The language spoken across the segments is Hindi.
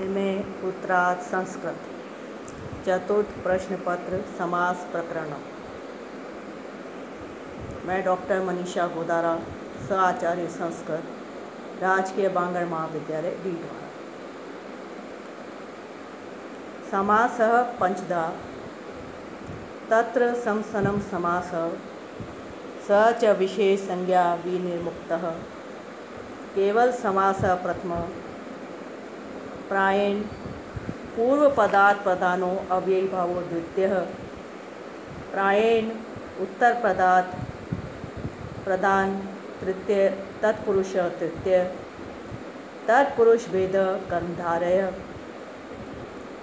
MA उत्तरार्ध संस्कृत चतुर्थ प्रश्न पत्र समास प्रकरण। मैं डॉक्टर मनीषा गोदारा, सह आचार्य संस्कृत, राजकीय बांगड़ महाविद्यालय डीडवाड़ा। समासः पंचधा तत्र समसनं समासः स च विशेष संज्ञा विनिर्मुक्तः केवल समासः प्रथमः प्रायेण पूर्व पदार्थ प्रधानो अव्ययी भावो द्वितीयः प्रायेण उत्तर पदार्थ प्रधान तृतीय तत्पुरुष तृतीय तत्पुरुष भेद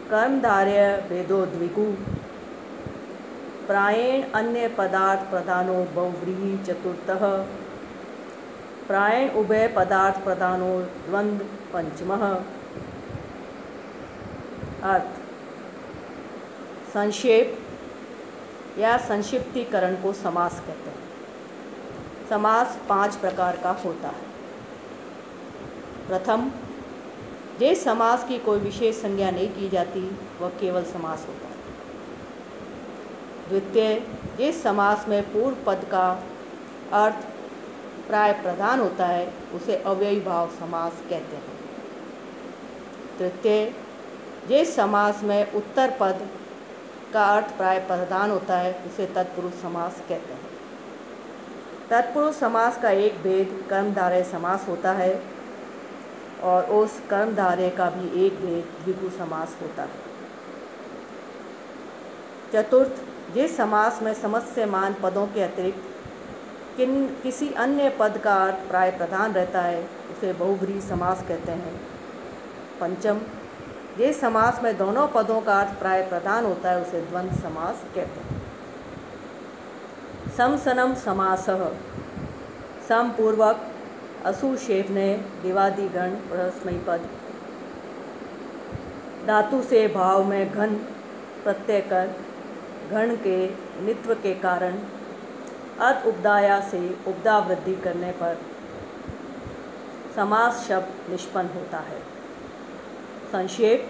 कर्मधारय भेदो द्विगु प्रायेण अन्य पदार्थ प्रधानो बहुव्रीहि चतुर्थः प्रायेण उभय पदार्थ प्रधानो द्वंद्व पंचमः। अर्थ संक्षेप या संक्षिप्तीकरण को समास कहते हैं। समास 5 प्रकार का होता है। प्रथम, जिस समास की कोई विशेष संज्ञा नहीं की जाती वह केवल समास होता है। द्वितीय, जिस समास में पूर्व पद का अर्थ प्राय प्रधान होता है उसे अव्ययी भाव समास कहते हैं। तृतीय, जिस समास में उत्तर पद का अर्थ प्राय प्रधान होता है उसे तत्पुरुष समास कहते हैं। तत्पुरुष समास का एक भेद कर्मधारय समास होता है और उस कर्मधारय का भी एक भेद द्विगु समास होता है। चतुर्थ, जिस समास में समस्यमान पदों के अतिरिक्त किसी अन्य पद का अर्थ प्राय प्रधान रहता है उसे बहुव्रीहि समास कहते हैं। पंचम, जिस समास में दोनों पदों का अर्थ प्राय प्रधान होता है उसे द्वंद्व समास कहते हैं। समसनं समासः समपूर्वक असुक्षेपणे दिवादिगण परस्मैपद धातु से भाव में घन प्रत्यय कर घन के नित्व के कारण अत उपदाया से उपदा वृद्धि करने पर समास शब्द निष्पन्न होता है। संक्षेप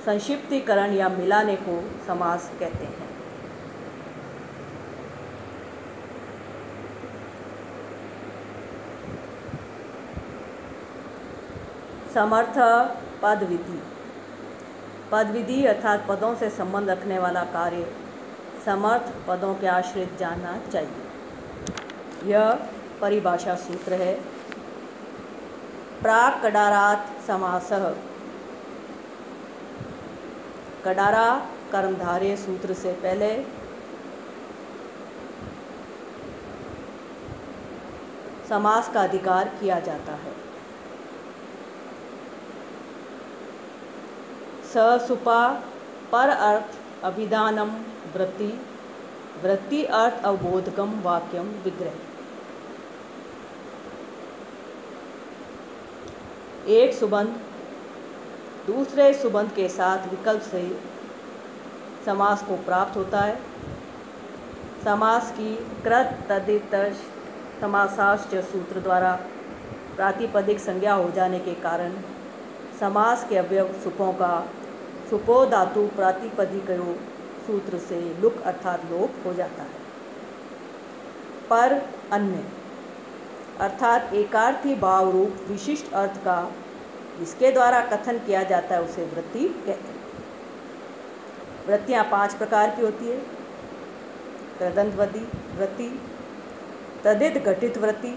संक्षिप्तीकरण या मिलाने को समास कहते हैं। समर्थ पदविधि। पदविधि अर्थात पदों से संबंध रखने वाला कार्य समर्थ पदों के आश्रित जानना चाहिए। यह परिभाषा सूत्र है। प्राक् कडारात् समासः। कडारा कर्मधारय सूत्र से पहले समास का अधिकार किया जाता है। ससुपा पर अर्थ अभिधानम वृत्ति वृत्ति अर्थ अवबोधकम वाक्यम विग्रह। एक सुबंध दूसरे सुबंध के साथ विकल्प से समास को प्राप्त होता है। समास की कृत तदित समासाश्च सूत्र द्वारा प्रातिपदिक संज्ञा हो जाने के कारण समास के अवयव सुपों का सुपो धातु प्रातिपदिकयो सूत्र से लुक अर्थात लोप हो जाता है। पर अन्य अर्थात एकार्थी भाव रूप विशिष्ट अर्थ का जिसके द्वारा कथन किया जाता है उसे वृत्ति कहते हैं। वृत्तियाँ 5 प्रकार की होती है। तदंत वृत्ति, तदित घटित वृत्ति,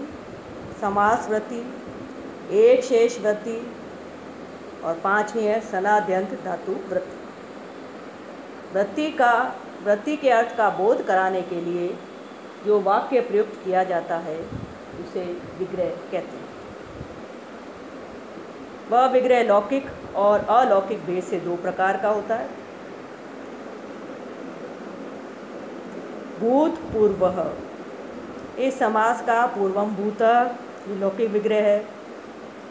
समास वृत्ति, एक शेष वृत्ति और 5वीं है सनाद्यंत धातु वृत्ति। वृत्ति के अर्थ का बोध कराने के लिए जो वाक्य प्रयुक्त किया जाता है उसे विग्रह कहते हैं। वह विग्रह लौकिक और अलौकिक भेद से 2 प्रकार का होता है। भूत पूर्वः, इस समास का पूर्वम भूतः लौकिक विग्रह है।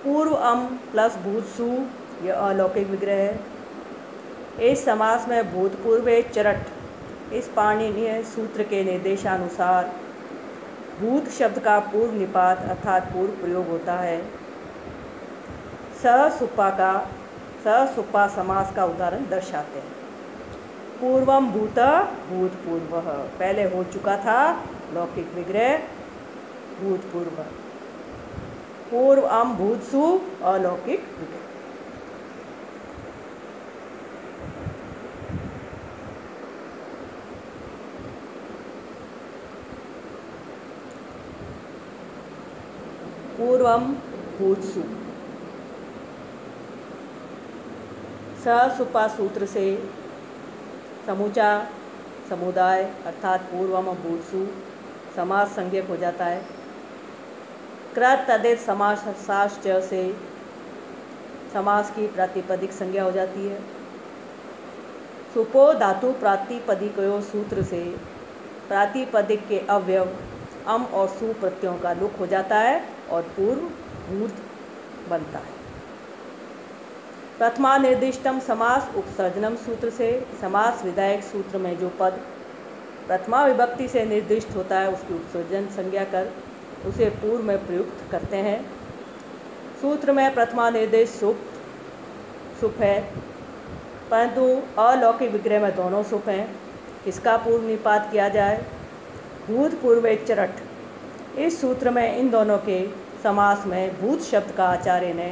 पूर्वम प्लस भूतसु यह अलौकिक विग्रह है। इस समास में भूतपूर्व चरट इस पाणिनीय सूत्र के निर्देशानुसार भूत शब्द का पूर्व निपात अर्थात पूर्व प्रयोग होता है। ससुपा का ससुपा समास का उदाहरण दर्शाते हैं। पूर्वम भूत भूतपूर्व, पहले हो चुका था लौकिक विग्रह भूतपूर्व। पूर्वम भूतसु अलौकिक विग्रह। पूर्वम भूतसु ससुपा सूत्र से समूचा समुदाय अर्थात पूर्वम भूतसु समास संज्ञक हो जाता है। कृत तदित समासाश्च से समास की प्रातिपदिक संज्ञा हो जाती है। सुपो धातु प्रातिपदिकयो सूत्र से प्रातिपदिक के अवयव अम और सु प्रत्ययों का लुक हो जाता है और पूर्व भूत बनता है। प्रथमा निर्दिष्टम समास उपसर्जनम सूत्र से समास विधायक सूत्र में जो पद प्रथमा विभक्ति से निर्दिष्ट होता है उसकी उपसर्जन संज्ञा कर उसे पूर्व में प्रयुक्त करते हैं। सूत्र में प्रथमा निर्देश सुप है, परंतु अलौकिक विग्रह में दोनों सुप हैं। किसका पूर्व निपात किया जाए? भूतपूर्व चरठ। इस सूत्र में इन दोनों के समास में भूत शब्द का आचार्य ने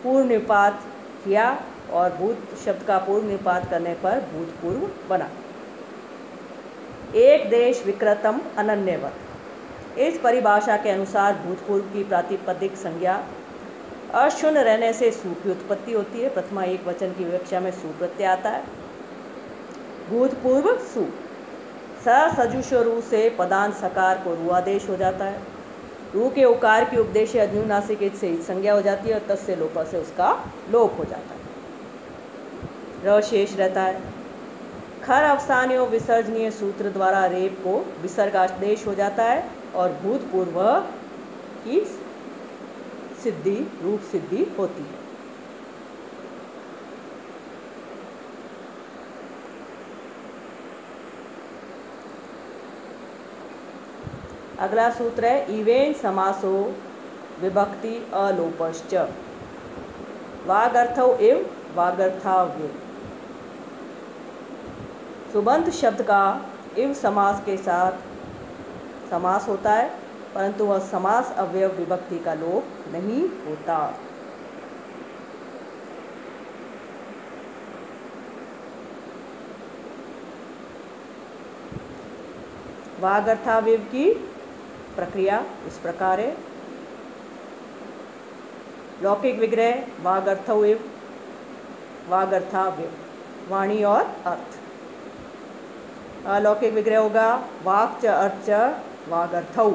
पूर्व निपात किया और भूत शब्द का पूर्व निपात करने पर भूतपूर्व बना। एक देश विकृतम अनन्यवत। इस परिभाषा के अनुसार भूतपूर्व की प्रातिपदिक संज्ञा अशून्य रहने से सु की उत्पत्ति होती है। प्रथमा एक वचन की विवक्षा में सु प्रत्यय आता है। भूतपूर्व सु सजुष रू से पदांत सकार को रू आदेश हो जाता है। रू के उकार की उपदेश अन्युनासिक इत से संज्ञा हो जाती है और तस्य लोप से उसका लोप हो जाता है। र शेष रहता है। खर अवसानियों विसर्जनीय सूत्र द्वारा रेप को विसर्गादेश हो जाता है और भूतपूर्व की सिद्धि रूप सिद्धि होती है। अगला सूत्र है इवेन समासो विभक्ति अलोपश्च। वागर्थौ इव वागर्थाव्य। सुबंत शब्द का इव समास के साथ समास होता है, परंतु वह समास अवयव विभक्ति का लोप नहीं होता। वागर्थाव्यव की प्रक्रिया इस प्रकार है। लौकिक विग्रह वागर्थौ इव वागर्थाव्यव, वाणी और अर्थ। अलौकिक विग्रह होगा वाक् च अर्थ च वागर्थौ।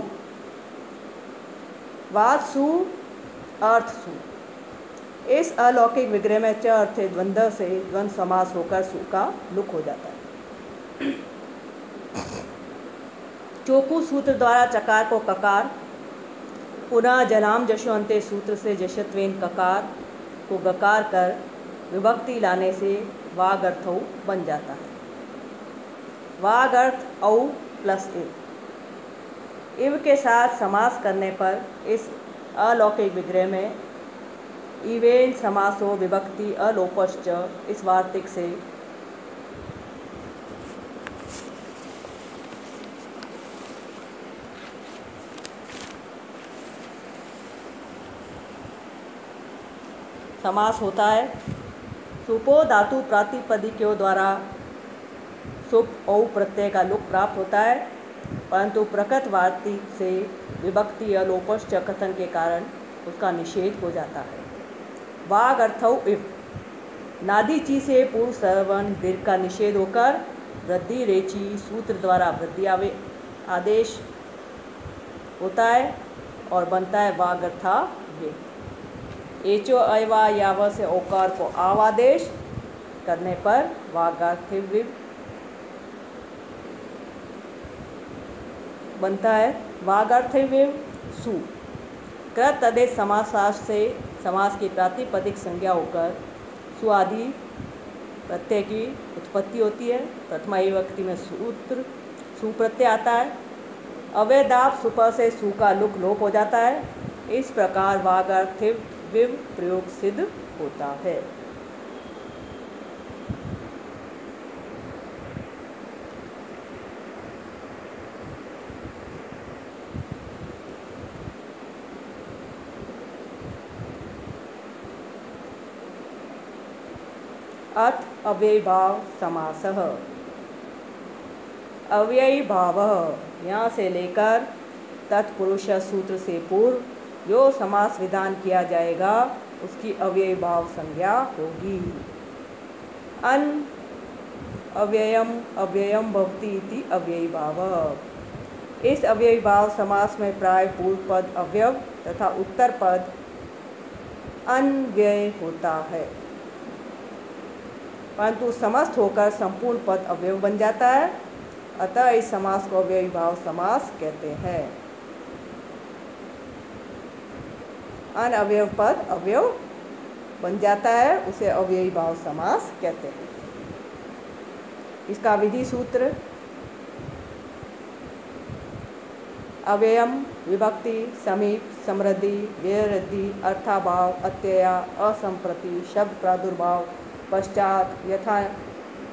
वाद सु अर्थ सु। इस अलौकिक विग्रह में च अर्थ द्वंद्व से द्वंद्व समास होकर सु का लुक हो जाता है। चोकू सूत्र द्वारा चकार को ककार, पुनः जलाम जशो अंते सूत्र से जशत्वेन ककार को गकार कर विभक्ति लाने से वागर्थौ बन जाता है। वागर्थ औ प्लस इव। इव के साथ समास करने पर इस अलौकिक विग्रह में इवेन समासो विभक्ति अलोपश्च इस वार्तिक से समास होता है। सुपो धातु प्रातिपदिकों द्वारा सुप औ प्रत्यय का लुक प्राप्त होता है, परंतु प्रकृत वार्तिक से विभक्ति अलोपश्च कथन के कारण उसका निषेध हो जाता है। वागर्थौ इव। नादी ची से पूर्व सवर्ण दीर्घ का निषेध होकर वृद्धि रेची सूत्र द्वारा वृद्धि आदेश होता है और बनता है वागर्थाव्य। एचो अयवा याव से ओकार को आवादेश करने पर वागर्थाव्य बनता है। वागर्थाव्य सु। कृत तदेश समासाश से समास की प्रातिपदिक संज्ञा होकर सु आदि प्रत्यय की उत्पत्ति होती है। प्रथमा विभक्ति में सूत्र सु प्रत्यय आता है। अवैधाप सुप से सु का लुक लोप हो जाता है। इस प्रकार वागर्थाव्य प्रयोग सिद्ध होता है। अथ अव्ययीभाव समासः। अव्ययीभावः यहाँ से लेकर तत्पुरुष सूत्र से पूर्व जो समास विधान किया जाएगा उसकी अव्ययीभाव संज्ञा होगी। अन अव्ययम अव्ययम भवति इति अव्ययीभावः। इस अव्ययीभाव समास में प्राय पूर्व पद अव्यव तथा उत्तर पद अन्व्यय होता है, परंतु समस्त होकर संपूर्ण पद अवयव बन जाता है। अतः इस समास को अव्ययीभाव समास कहते हैं। अनअवयव पद अवयव बन जाता है, उसे अव्ययीभाव समास कहते हैं। इसका विधि सूत्र अव्ययम विभक्ति समीप समृद्धि व्यवृद्धि अर्थाभाव अत्यया असंप्रति शब्द प्रादुर्भाव पश्चात यथा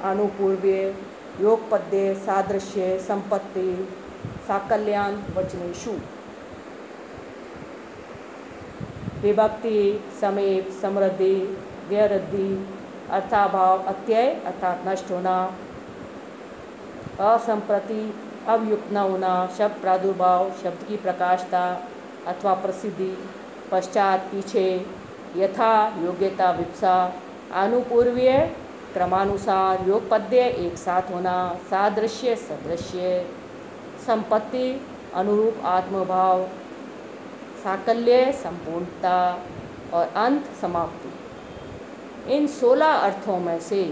अनुपूर्व्य योगपद्य सादृश्य संपत्ति साकल्यान वचनेषु। विभक्ति समीप समृद्धि व्यवृद्धि अर्थाभाव अत्यय अर्थात नष्ट होना असंप्रति अवयुक्त न होना शब्द प्रादुर्भाव शब्द की प्रकाशता अथवा प्रसिद्धि पश्चात पीछे यथा योग्यता विप्सा अनुपूर्व्य क्रमानुसार योगपद्य एक साथ होना सादृश्य सदृश्य संपत्ति अनुरूप आत्मभाव साकल्य संपूर्णता और अंत समाप्ति। इन 16 अर्थों में से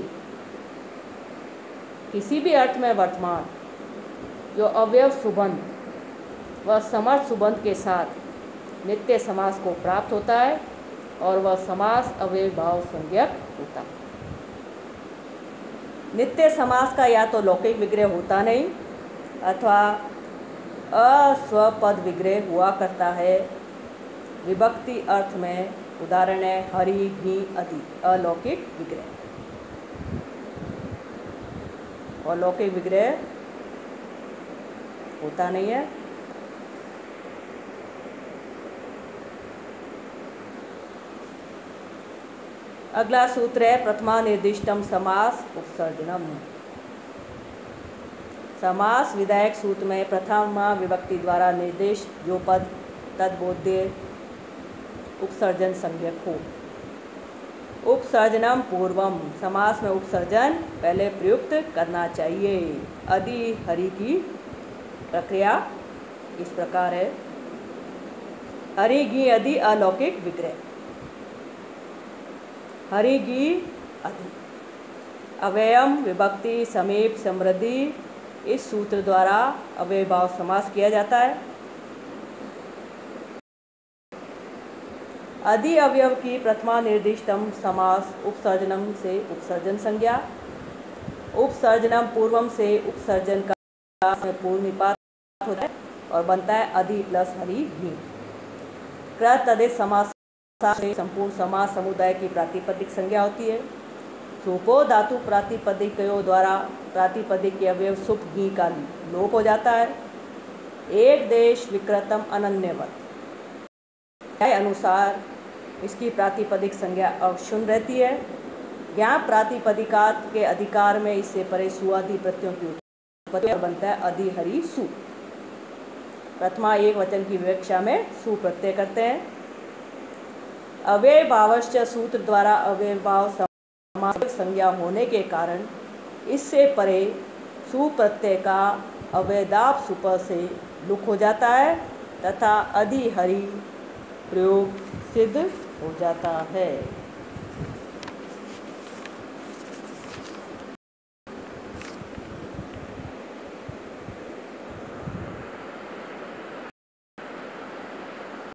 किसी भी अर्थ में वर्तमान जो अवयव सुबंध व समर्थ सुबंध के साथ नित्य समास को प्राप्त होता है और वह समास अव्ययीभाव संज्ञक होता है। नित्य समास का या तो लौकिक विग्रह होता नहीं अथवा अस्वपद विग्रह हुआ करता है। विभक्ति अर्थ में उदाहरण है हरि घी आदि अलौकिक विग्रह, और लौकिक विग्रह होता नहीं है। अगला सूत्र है प्रथमा निर्दिष्टम समास उपसर्जनम। समास विधायक सूत्र में प्रथमा विभक्ति द्वारा निर्देश जो पद तद्बोध्य उपसर्जन संज्ञक हो। उपसर्जनम पूर्वम समास में उपसर्जन पहले प्रयुक्त करना चाहिए। अदि हरि की प्रक्रिया इस प्रकार है। हरि घी अदि अलौकिक विग्रह हरि घी अदि अव्ययम विभक्ति समीप समृद्धि इस सूत्र द्वारा अव्ययीभाव समास किया जाता है। अधि अवयव की प्रथमा निर्दिष्टम समास उपसर्जनम से उपसर्जन संज्ञा उपसर्जनम पूर्वम से उपसर्जन का पूर्व निपात होता है और बनता है अधि प्लस हरि घी। कृत तदित समास से संपूर्ण समास समुदाय की प्रातिपदिक संज्ञा होती है। सुपो धातु प्रातिपदिकों द्वारा प्रातिपदिक के अवयव सुप घी का लोप हो जाता है। एक देश विक्रतम अनन्यवत के अनुसार इसकी प्रातिपदिक संज्ञा अवशून्य रहती है। ज्ञान प्रातिपदिकात के अधिकार में इससे परे सुआदि प्रत्ययों की उत्पत्ति बनता है अधि हरि सु। प्रथमा एक वचन की विवक्षा में सु प्रत्यय करते हैं। अव्ययीभावश्च सूत्र द्वारा अव्ययीभाव समास संज्ञा होने के कारण इससे परे सु प्रत्यय का अवयदाप सुप से लुक हो जाता है तथा अधि हरि प्रयोग सिद्ध हो जाता है।